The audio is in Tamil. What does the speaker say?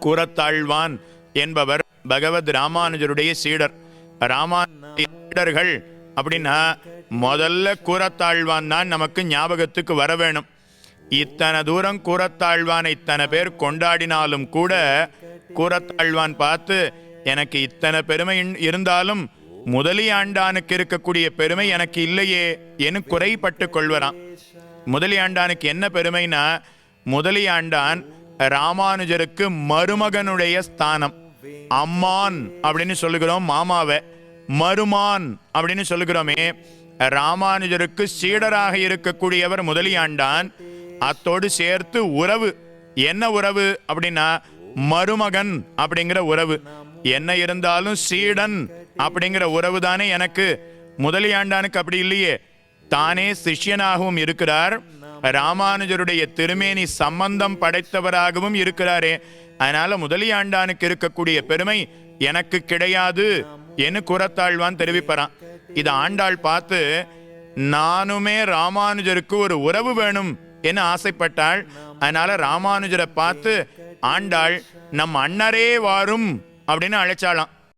கூரத்தாழ்வான் என்பவர் பகவத் ராமானுஜருடைய சீடர். ராமானுஜருடைய சீடர்கள் அப்படின்னா முதல்ல கூரத்தாழ்வான் தான் நமக்கு ஞாபகத்துக்கு வர வேணும். இத்தனை தூரம் கூரத்தாழ்வான் இத்தனை பேர் கொண்டாடினாலும் கூட கூரத்தாழ்வான் பார்த்து, எனக்கு இத்தனை பெருமை இருந்தாலும் முதலியாண்டானுக்கு இருக்கக்கூடிய பெருமை எனக்கு இல்லையே என்று குறைப்பட்டு கொள்வரான். முதலியாண்டானுக்கு என்ன பெருமைனா, முதலியாண்டான் ராமானுஜருக்கு மருமகனுடைய ஸ்தானம். அம்மான் அப்படின்னு சொல்லுகிறோம் மாமாவை, மருமான் அப்படின்னு சொல்லுகிறோமே. ராமானுஜருக்கு சீடராக இருக்கக்கூடியவர் முதலியாண்டான். அத்தோடு சேர்த்து உறவு, என்ன உறவு அப்படின்னா மருமகன் அப்படிங்கிற உறவு. என்ன இருந்தாலும் சீடன் அப்படிங்கிற உறவு தானே எனக்கு. முதலியாண்டானுக்கு அப்படி இல்லையே, தானே சிஷ்யனாகவும் இருக்கிறார், ராமானுஜருடைய திருமேனி சம்பந்தம் படைத்தவராகவும் இருக்கிறாரே. அதனால முதலியாண்டானுக்கு இருக்கக்கூடிய பெருமை எனக்கு கிடையாது என்று கூரத்தாழ்வான் தெரிவிப்பறான். இது ஆண்டாள் பார்த்து, நானுமே ராமானுஜருக்கு ஒரு உறவு வேணும் என்று ஆசைப்பட்டாள். அதனால ராமானுஜரை பார்த்து ஆண்டாள் நம் அண்ணரே வாரும் அப்படின்னு அழைச்சாளாம்.